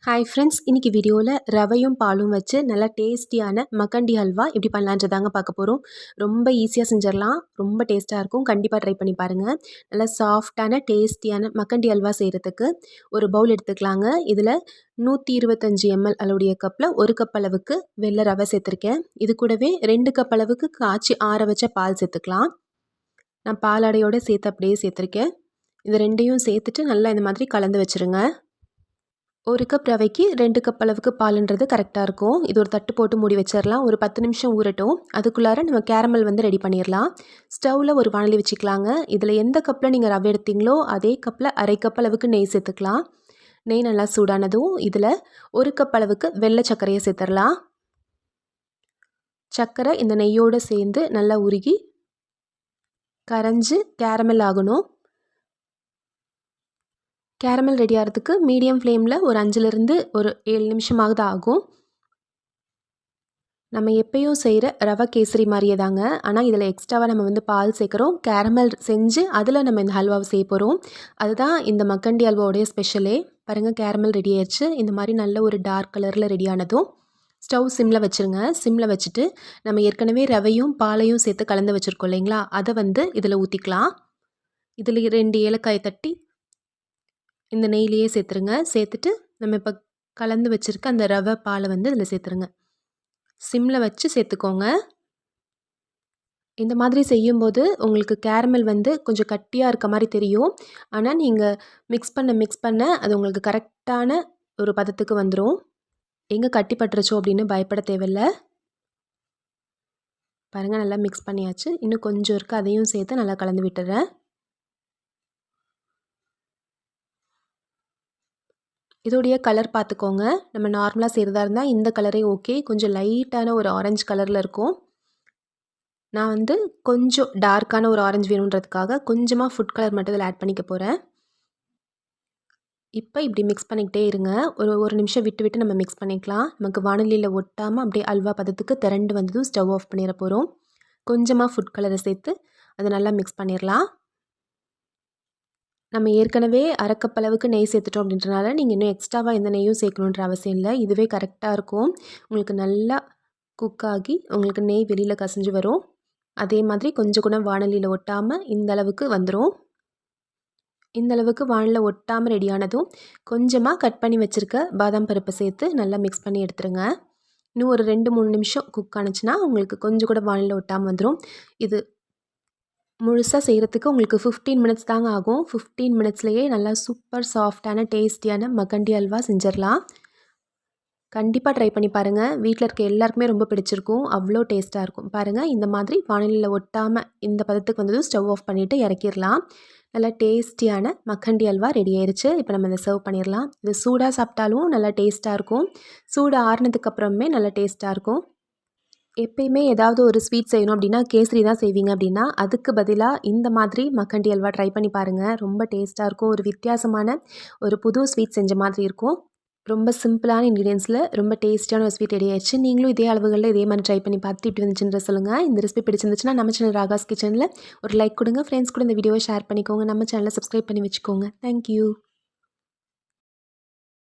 Hi friends, இன்றைக்கி வீடியோவில் ரவையும் பாலும் வச்சு நல்லா டேஸ்டியான மக்கண்டி ஹல்வா எப்படி பண்ணலான்றதாங்க பார்க்க போகிறோம். ரொம்ப ஈஸியாக செஞ்சிடலாம், ரொம்ப டேஸ்ட்டாக இருக்கும். கண்டிப்பாக ட்ரை பண்ணி பாருங்கள். நல்லா சாஃப்டான டேஸ்டியான மக்கண்டி ஹல்வா செய்கிறதுக்கு ஒரு பவுல் எடுத்துக்கலாங்க. இதில் 125 ml அளவுடைய கப்பில் 1 கப் அளவுக்கு வெள்ளை ரவை சேர்த்துருக்கேன். இது கூடவே 2 கப் அளவுக்கு காய்ச்சி ஆற வச்ச பால் சேர்த்துக்கலாம். நான் பாலாடையோடு சேர்த்து அப்படியே சேர்த்துருக்கேன். இது ரெண்டையும் சேர்த்துட்டு நல்லா இந்த மாதிரி கலந்து வச்சுருங்க. 1 கப் ரவைக்கு 2 கப் அளவுக்கு பாலுன்றது கரெக்டாக இருக்கும். இது ஒரு தட்டு போட்டு மூடி வச்சிடலாம். ஒரு 10 நிமிஷம் ஊறட்டும். அதுக்குள்ளார நம்ம கேரமல் ரெடி பண்ணிடலாம். ஸ்டவ்வில் ஒரு வாணலி வச்சுக்கலாங்க. இதில் எந்த கப்பில் நீங்கள் ரவை எடுத்தீங்களோ அதே கப்பில் அரை கப் அளவுக்கு நெய் சேர்த்துக்கலாம். நெய் நல்லா சூடானதும் இதில் 1 கப் அளவுக்கு வெள்ளை சர்க்கரையை சேர்த்துடலாம். சர்க்கரை இந்த நெய்யோடு சேர்ந்து நல்லா உருகி கரைஞ்சி கேரமல் ஆகணும். கேரமல் ரெடி ஆகிறதுக்கு மீடியம் ஃப்ளேமில் ஒரு 5லேருந்து ஒரு 7 நிமிஷமாவது ஆகும். நம்ம எப்பயும் செய்கிற ரவை கேசரி மாதிரியே தாங்க. ஆனால் இதில் எக்ஸ்ட்ராவாக நம்ம பால் சேர்க்குறோம். கேரமல் செஞ்சு அதில் நம்ம இந்த ஹல்வாவை செய்ய போகிறோம். அதுதான் இந்த மக்கண்டி ஹல்வாவுடைய ஸ்பெஷலே. பாருங்கள், கேரமல் ரெடி ஆயிடுச்சு. இந்த மாதிரி நல்ல ஒரு டார்க் கலரில் ரெடி ஆனதும் ஸ்டவ் சிம்மில் வச்சுருங்க. சிம்மில் வச்சுட்டு நம்ம ஏற்கனவே ரவையும் பாலையும் சேர்த்து கலந்து வச்சுருக்கோம் இல்லைங்களா, அதை இதில் ஊற்றிக்கலாம். இதில் 2 ஏலக்காய் தட்டி இந்த நெய்லேயே சேர்த்துருங்க. சேர்த்துட்டு நம்ம இப்போ கலந்து வச்சுருக்க அந்த ரவை பாலை இதில் சேர்த்துருங்க. சிம்மில் வச்சு சேர்த்துக்கோங்க. இந்த மாதிரி செய்யும்போது உங்களுக்கு கேரமல் கொஞ்சம் கட்டியாக இருக்க மாதிரி தெரியும். ஆனால் நீங்கள் மிக்ஸ் பண்ண அது உங்களுக்கு கரெக்டான ஒரு பதத்துக்கு வந்துடும். எங்கே கட்டி பட்டுருச்சோ அப்படின்னு பயப்பட தேவையில்ல. பாருங்கள், நல்லா மிக்ஸ் பண்ணியாச்சு. இன்னும் கொஞ்சம் இருக்குது, அதையும் சேர்த்து நல்லா கலந்து விட்டுறேன். இதோடைய கலர் பார்த்துக்கோங்க. நம்ம நார்மலாக செய்கிறதா இருந்தால் இந்த கலரே ஓகே. கொஞ்சம் லைட்டான ஒரு ஆரஞ்சு கலரில் இருக்கும். நான் கொஞ்சம் டார்க்கான ஒரு ஆரஞ்சு வேணுன்றதுக்காக கொஞ்சமாக ஃபுட் கலர் மட்டும் இதில் ஆட் பண்ணிக்க போகிறேன். இப்போ இப்படி மிக்ஸ் பண்ணிக்கிட்டே இருங்க. ஒரு நிமிஷம் விட்டு நம்ம மிக்ஸ் பண்ணிக்கலாம். நமக்கு வாணலியில் ஒட்டாமல் அப்படியே அல்வா பதத்துக்கு திரண்டு வந்ததும் ஸ்டவ் ஆஃப் பண்ணிட போகிறோம். கொஞ்சமாக ஃபுட் கலரை சேர்த்து அதை நல்லா மிக்ஸ் பண்ணிடலாம். நம்ம ஏற்கனவே அரை கப் அளவுக்கு நெய் சேர்த்துட்டோம் அப்படின்றனால நீங்கள் இன்னும் எக்ஸ்ட்ராவாக எந்த நெய்யும் சேர்க்கணுன்ற அவசியம் இல்லை. இதுவே கரெக்டாக இருக்கும். உங்களுக்கு நல்லா குக் ஆகி உங்களுக்கு நெய் வெளியில் கசிஞ்சு வரும். அதே மாதிரி கொஞ்சம் கூட வாணலியில் ஒட்டாமல் இந்த அளவுக்கு வந்துடும். இந்த அளவுக்கு வாணலியில் ஒட்டாமல் ரெடியானதும் கொஞ்சமாக கட் பண்ணி வச்சுருக்க பாதாம் பருப்பை சேர்த்து நல்லா மிக்ஸ் பண்ணி எடுத்துருங்க. இன்னும் ஒரு 2-3 நிமிஷம் குக் ஆனிச்சுன்னா உங்களுக்கு கொஞ்சம் கூட வாணலியில் ஒட்டாமல் வந்துடும். இது முழுசாக செய்கிறதுக்கு உங்களுக்கு 15 மினிட்ஸ் தாங்க ஆகும். 15 மினிட்ஸ்லேயே நல்லா சூப்பர் சாஃப்டான டேஸ்டியான மக்கண்டி அல்வா செஞ்சிடலாம். கண்டிப்பாக ட்ரை பண்ணி பாருங்கள். வீட்டில் இருக்க எல்லாருக்குமே ரொம்ப பிடிச்சிருக்கும். அவ்வளோ டேஸ்ட்டாக இருக்கும். பாருங்கள், இந்த மாதிரி வாணலியில் ஒட்டாமல் இந்த பதத்துக்கு வந்ததும் ஸ்டவ் ஆஃப் பண்ணிவிட்டு இறக்கிடலாம். நல்லா டேஸ்டியான மக்கண்டி அல்வா ரெடி ஆயிடுச்சு. இப்போ நம்ம இதை சர்வ் பண்ணிடலாம். இது சூடாக சாப்பிட்டாலும் நல்லா டேஸ்ட்டாக இருக்கும். சூடு ஆறுனதுக்கப்புறமே நல்லா டேஸ்ட்டாக இருக்கும். எப்பயுமே ஏதாவது ஒரு ஸ்வீட் செய்யணும் அப்படின்னா கேசரி தான் செய்வீங்க அப்படின்னா அதுக்கு பதிலாக இந்த மாதிரி மக்கண்டி அல்வா ட்ரை பண்ணி பாருங்கள். ரொம்ப டேஸ்ட்டாக இருக்கும். ஒரு வித்தியாசமான ஒரு புது ஸ்வீட் செஞ்ச மாதிரி இருக்கும். ரொம்ப சிம்பிளான இன்க்ரீடியன்ஸில் ரொம்ப டேஸ்டியான ஒரு ஸ்வீட் ரெடி ஆயிடுச்சு. நீங்களும் இதே அளவுகளில் இதே மாதிரி ட்ரை பண்ணி பார்த்துட்டு இப்படி வந்துச்சுன்ற சொல்லுங்கள். இந்த ரெசிபி பிடிச்சிருந்துச்சுன்னா நம்ம சேனல் ராகாஸ் கிச்சனில் ஒரு லைக் கொடுங்க. ஃப்ரெண்ட்ஸ் கூட இந்த வீடியோவை ஷேர் பண்ணிக்கோங்க. நம்ம சேனலை சப்ஸ்கிரைப் பண்ணி வச்சுக்கோங்க. தேங்க்யூ.